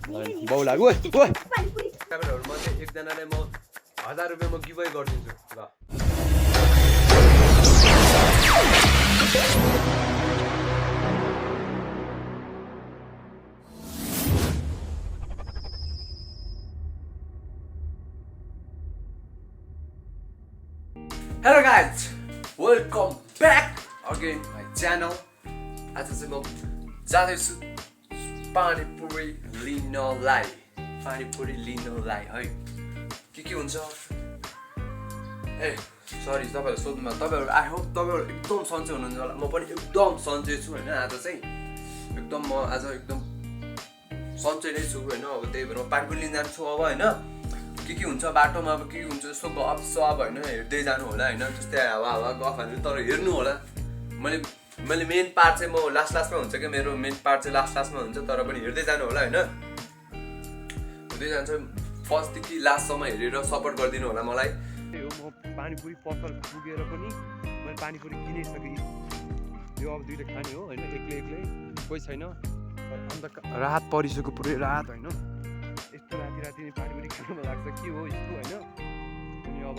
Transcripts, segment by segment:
बाउ लाग्यो ओइ ओइ क्यामेराहरु म चाहिँ एकजनालाई म 1000 रुपैयाँ म गिभअवे गर्दिन्छु ल Hello guys, welcome back again my channel. आज चाहिँ म जाँदैछु पानीपुरी लिनलाई है के हुन्छ ए सरी तपाईहरु सोध्नुमा तपाईहरु आई होप तपाईहरु एकदम सन्चै हुनुहुन्छ होला म पनि एकदम सन्चै छु हैन आज चाहिँ एकदम म आज एकदम सन्चै नै छु हैन अब त्यही भएर म पानीपुरी लिन जान्छु अब हैन के हुन्छ बाटोमा अब के हुन्छ यसो गफसफ हैन हेर्दै जानु होला हैन जस्तै हावा गफहरु तर हेर्नु होला मैले मेन पार्ट चाहिँ म लास्टमा हुन्छ के मेरो मेन पार्ट चाहिँ लास्टमा हुन्छ तर पनि हेर्दै जानु होला हैन हेर्दै जान्छ फर्स्ट देखि लास्टसम्म हेरेर सपोर्ट गरिदिनु होला मलाई म पानीपुरी पसल पुगेर पनि मैले पानीपुरी किनिसके यो अब दुईले खाने हो हैन एक्लै कोही छैन अन्त रात परिसक्यो पुरै रात हैन यस्तो राति पानीपुरी खान मन लाग्छ के हो यस्तो हैन अनि अब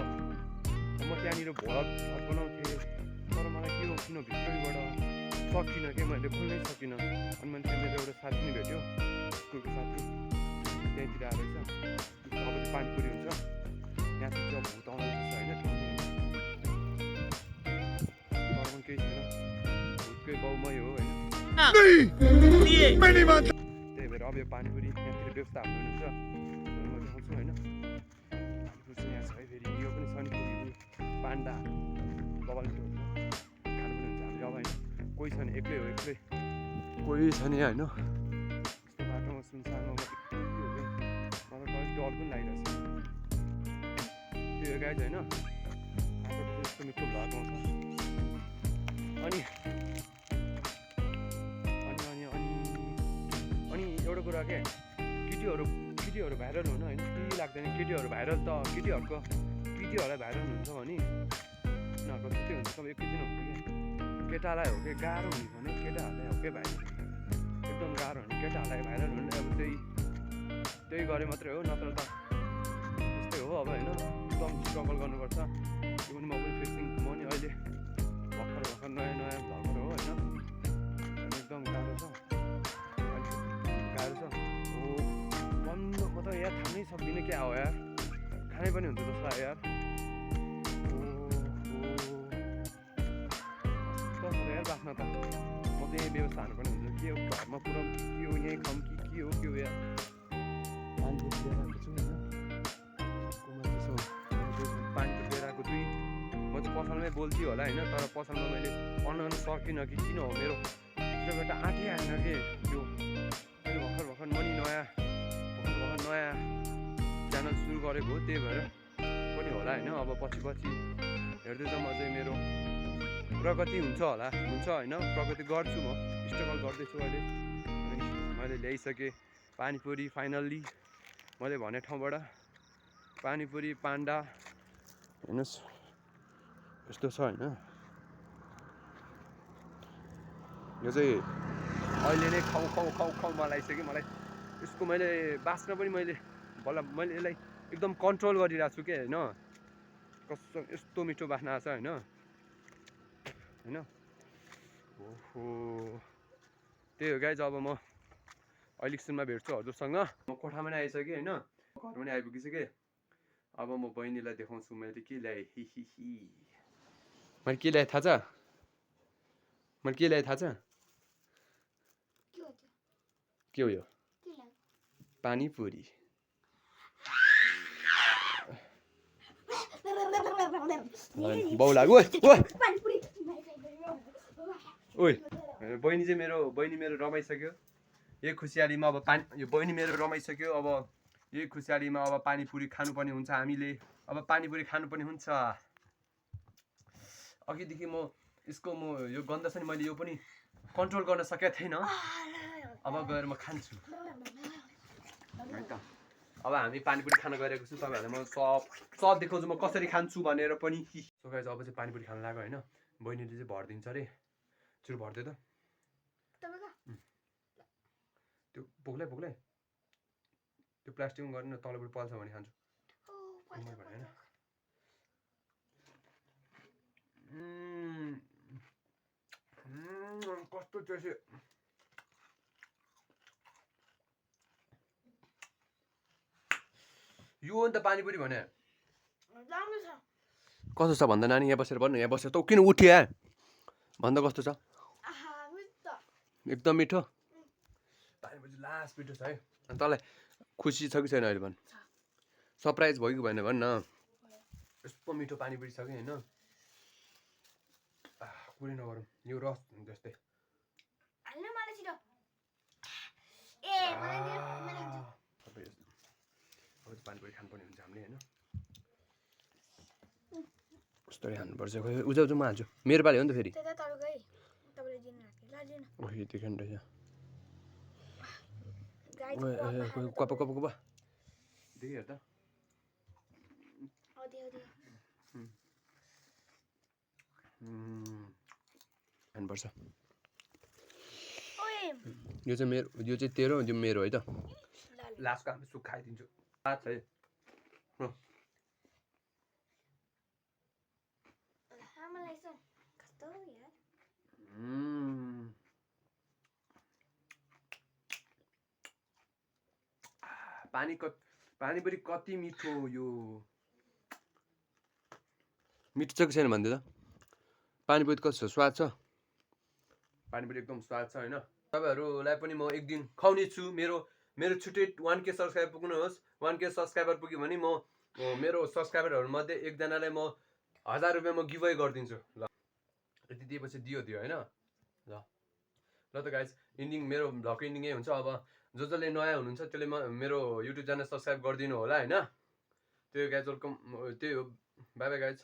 म त्यहाँनिर भ्लग बनाउँथेँ तर मलाई के हो किन भित्रबाट सकिनँ के मैले खोल्नै सकिनँ अनि मैले त्यहाँ मेरो एउटा साथी पनि भेट्यो स्कुलको साथी त्यहीँतिर आएर अब चाहिँ पानीपुरी हुन्छ यहाँ चाहिँ भूत आउँदैछ होइन तर पनि केही छैन भूतकै बाउमै हो होइन त्यही भएर अब यो पानीपुरी यहाँतिर व्यवस्था हुनुहुन्छ म देखाउँछु होइन पानीपुरी चाहिँ यहाँ छ है फेरि यो पनि छ नि पान्डा बबाल हुन्छ खानु पनि हुन्छ हामीले अब होइन कोही छैन एक्लै हो कोही छैन होइन यस्तो बाटोमा सुनसानमा मलाई कहिले डर पनि लागिरहेछ त्यो गाइज होइन यस्तो मिठो भ्लग आउँछ अनि एउटा कुरा के केटीहरू भाइरल हुनु होइन केही लाग्दैन केटीहरू भाइरल त केटीहरूलाई भाइरल हुन्छ भने उनीहरूको त्यस्तै हुन्छ सब एकैछिन हुन्छ कि केटालाई हो कि गाह्रो हुन्छ भने केटाहरूलाई हो कि भाइरल एकदम गाह्रो हुन्छ केटाहरूलाई भाइरल हुनु अब त्यही गरे मात्रै हो नत्र त त्यस्तै हो अब होइन एकदम स्ट्रगल गर्नुपर्छ यो पनि म पनि फेसिङ म नि अहिले भर्खर नयाँ भ्लगर हो होइन एकदम गाह्रो छ हो म त यार थाम्नै सक्दिनँ क्या हो यार खानै पनि हुन्छ जस्तो यार यार बाँच्न त म त यही व्यवस्था हाल्नुपर्ने हुन्छ के हो घरमा पुरा के हो यहीँ खाऊँ कि के हो यार पानीपुरी लिएर आएको छु होइन पानीपुरी लिएर आएको छु म चाहिँ पसलमै बोल्थेँ होला होइन तर पसलमा मैले अन्न सकिनँ कि किन हो मेरो भित्रबाट आँटै आएन कि त्यो मैले भर्खर म नि नयाँ च्यानल सुरु गरेको हो त्यही भएर पनि होला होइन अब पछि हेर्दै त म चाहिँ मेरो प्रगति हुन्छ होइन प्रगति गर्छु म स्ट्रगल गर्दैछु अहिले मैले ल्याइसकेँ पानीपुरी फाइनल्ली मैले भने ठाउँबाट पानीपुरी पान्डा हेर्नुहोस् यस्तो छ होइन यो चाहिँ अहिले नै खाउ लगाइसक्यो मलाई यसको मैले बास्न पनि मैले यसलाई एकदम कन्ट्रोल गरिरहेको छु क्या होइन कस्तो यस्तो मिठो बास्ना आएको छ होइन ओहो त्यही हो गाइज अब म अहिलेसम्म भेट्छु हजुरसँग म कोठामा नै आइसकेँ होइन घर पनि आइपुगिसकेँ अब म बहिनीलाई देखाउँछु मैले के ल्याएँ मैले के ल्याएँ थाहा छ के हो यो पानीपुरी बाउ लाग्यो ओइ बहिनी मेरो रमाइसक्यो यही खुसियालीमा अब बहिनी मेरो रमाइसक्यो अब यही खुसियालीमा अब पानीपुरी खानुपर्ने हुन्छ हामीले अब पानीपुरी खानुपर्ने हुन्छ अघिदेखि म यो गन्ध छ नि मैले यो पनि कन्ट्रोल गर्न सकेको थिएन अब गएर म खान्छु है त अब हामी पानीपुरी खान गइरहेको छु तपाईहरुलाई म सब देखाउँछु म कसरी खान्छु भनेर पनि सो गाइस अब चाहिँ पानीपुरी खान लाग्यो हैन बहिनीले चाहिँ भर्दिन्छ रे चुर भर्दै त त्यो बोक्लै त्यो प्लास्टिकमा गर्ने न तलबाट पल्छ भने खान्छु मैले भने हैन कस्तो टेस्टी यो हो नि त पानीपुरी भने कस्तो छ भन्दा नानी यहाँ बसेर भन्नु यहाँ बसेर त किन उठ्यो यार भन्दा कस्तो छ एकदम मिठो पानीपुरी लास्ट मिठो छ है अनि तँलाई खुसी छ कि छैन अहिले भन् सरप्राइज भयो कि भएन भन् न यस्तो मिठो पानीपुरी छ कि होइन कुरै नगरौँ यो रस जस्तै अब पानीपुरी खानुपर्ने हुन्छ हामीले होइन कस्तो खानुपर्छ खोइ उजाउ म हाल्छु मेरो पालि हो नि त फेरि देखिनु रहेछ कप कप कप देखिहेर त खानुपर्छ यो चाहिँ मेरो यो चाहिँ तेरो यो मेरो है त लास्टको हामी सुख खाइदिन्छु लास्ट है पानीपुरी कति मिठो यो मिठो छ कि छैन भन्दै त पानीपुरी कस्तो छ स्वाद छ पानीपुरी एकदम स्वाद छ होइन तपाईँहरूलाई पनि म एक दिन खुवाउने छु मेरो छुट्टै 1K सब्सक्राइबर पुग्नुहोस् 1K सब्सक्राइबर पुग्यो भने म मेरो सब्सक्राइबरहरूमध्ये एकजनालाई म 1000 रुपियाँ म गिभअवे गरिदिन्छु ल यति दिएपछि दियो होइन ल त गाइज इन्डिङ मेरो भ्लगको इन्डिङ यही हुन्छ अब जसले नयाँ हुनुहुन्छ त्यसले मेरो युट्युब च्यानल सब्सक्राइब गरिदिनु होला होइन त्यो गाइज वेलकम त्यही हो बाई बाई गाइज